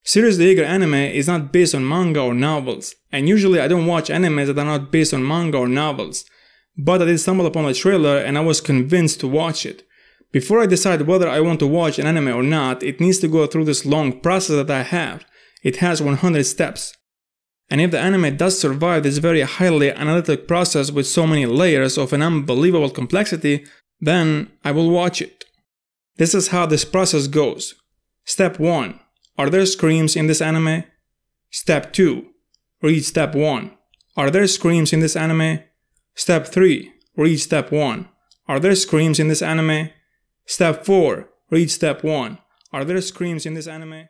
Sirius The Jaeger anime is not based on manga or novels, and usually I don't watch animes that are not based on manga or novels, but I did stumble upon the trailer and I was convinced to watch it. Before I decide whether I want to watch an anime or not, it needs to go through this long process that I have. It has 100 steps. And if the anime does survive this very highly analytic process with so many layers of an unbelievable complexity, then I will watch it. This is how this process goes. Step 1. Are there screams in this anime? Step 2. Read step 1. Are there screams in this anime? Step 3. Read step 1. Are there screams in this anime? Step 4. Read step 1. Are there screams in this anime?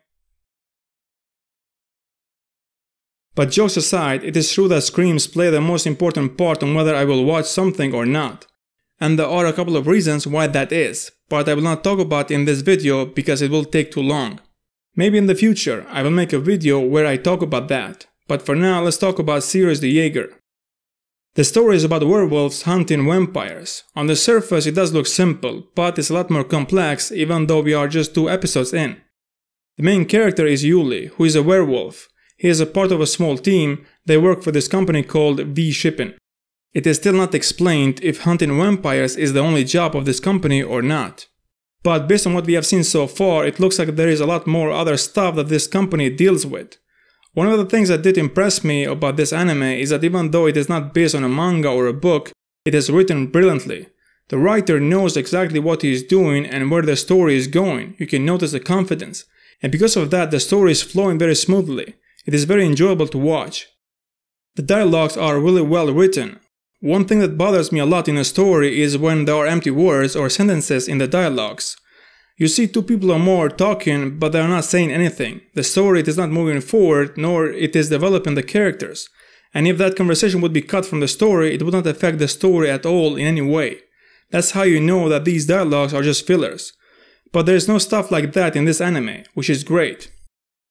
But jokes aside, it is true that screams play the most important part on whether I will watch something or not. And there are a couple of reasons why that is, but I will not talk about in this video because it will take too long. Maybe in the future I will make a video where I talk about that, but for now let's talk about Sirius The Jaeger. The story is about werewolves hunting vampires. On the surface it does look simple, but it's a lot more complex even though we are just 2 episodes in. The main character is Yuliy, who is a werewolf. He is a part of a small team. They work for this company called V-Shipping. It is still not explained if hunting vampires is the only job of this company or not. But based on what we have seen so far, it looks like there is a lot more other stuff that this company deals with. One of the things that did impress me about this anime is that even though it is not based on a manga or a book, it is written brilliantly. The writer knows exactly what he is doing and where the story is going. You can notice the confidence. And because of that, the story is flowing very smoothly. It is very enjoyable to watch. The dialogues are really well written. One thing that bothers me a lot in a story is when there are empty words or sentences in the dialogues. You see 2 people or more talking, but they are not saying anything. The story is not moving forward, nor it is developing the characters. And if that conversation would be cut from the story, it would not affect the story at all in any way. That's how you know that these dialogues are just fillers. But there is no stuff like that in this anime, which is great.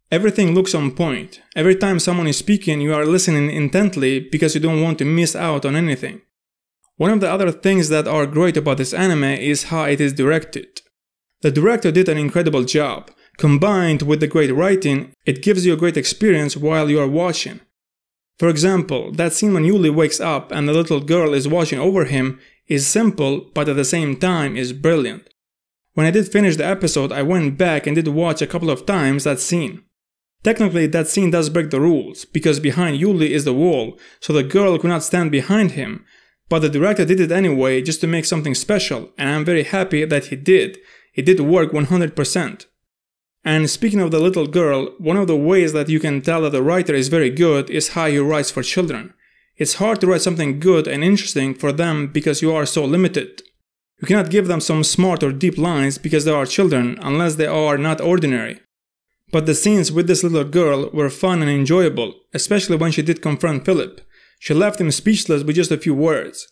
Everything looks on point. Every time someone is speaking, you are listening intently because you don't want to miss out on anything. One of the other things that are great about this anime is how it is directed. The director did an incredible job. Combined with the great writing, it gives you a great experience while you are watching. For example, that scene when Yuliy wakes up and the little girl is watching over him is simple, but at the same time is brilliant. When I did finish the episode, I went back and did watch a couple of times that scene. Technically, that scene does break the rules, because behind Yuliy is the wall, so the girl could not stand behind him. But the director did it anyway just to make something special, and I'm very happy that he did. It did work 100%. And speaking of the little girl, one of the ways that you can tell that the writer is very good is how he writes for children. It's hard to write something good and interesting for them because you are so limited. You cannot give them some smart or deep lines because they are children unless they are not ordinary. But the scenes with this little girl were fun and enjoyable, especially when she did confront Philip. She left him speechless with just a few words.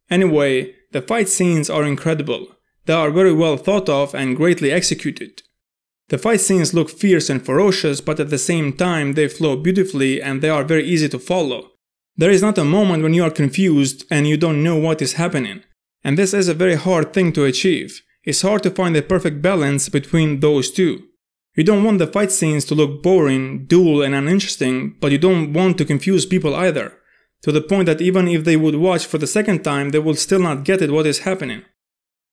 Anyway, the fight scenes are incredible. They are very well thought of and greatly executed. The fight scenes look fierce and ferocious, but at the same time they flow beautifully and they are very easy to follow. There is not a moment when you are confused and you don't know what is happening. And this is a very hard thing to achieve. It's hard to find the perfect balance between those two. You don't want the fight scenes to look boring, dull and uninteresting, but you don't want to confuse people either. To the point that even if they would watch for the second time, they will still not get it what is happening.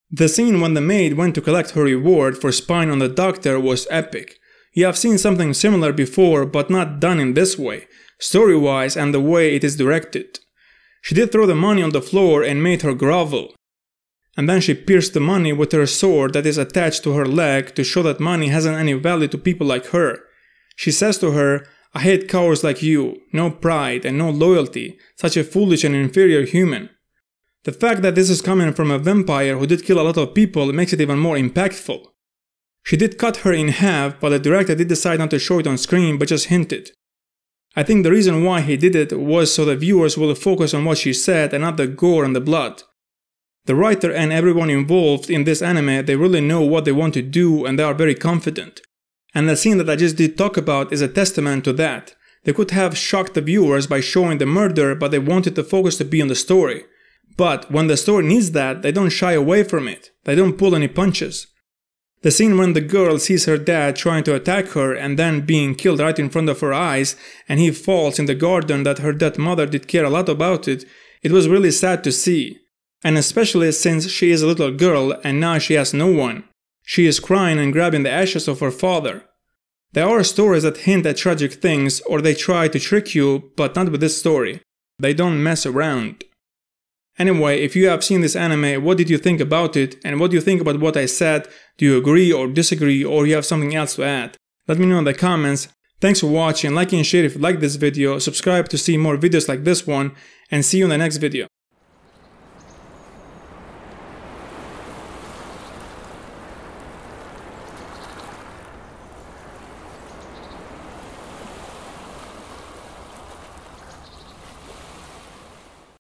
The scene when the maid went to collect her reward for spying on the doctor was epic. You have seen something similar before, but not done in this way, story-wise and the way it is directed. She did throw the money on the floor and made her grovel. And then she pierced the money with her sword that is attached to her leg to show that money hasn't any value to people like her. She says to her, "I hate cowards like you, no pride and no loyalty, such a foolish and inferior human." The fact that this is coming from a vampire who did kill a lot of people makes it even more impactful. She did cut her in half, but the director did decide not to show it on screen but just hinted. I think the reason why he did it was so the viewers will focus on what she said and not the gore and the blood. The writer and everyone involved in this anime, they really know what they want to do and they are very confident. And the scene that I just did talk about is a testament to that. They could have shocked the viewers by showing the murder, but they wanted the focus to be on the story. But when the story needs that, they don't shy away from it. They don't pull any punches. The scene when the girl sees her dad trying to attack her and then being killed right in front of her eyes, and he falls in the garden that her dead mother did care a lot about it was really sad to see. And especially since she is a little girl and now she has no one. She is crying and grabbing the ashes of her father. There are stories that hint at tragic things or they try to trick you, but not with this story. They don't mess around. Anyway, if you have seen this anime, what did you think about it, and what do you think about what I said? Do you agree or disagree, or you have something else to add? Let me know in the comments. Thanks for watching, like and share if you like this video, subscribe to see more videos like this one, and see you in the next video.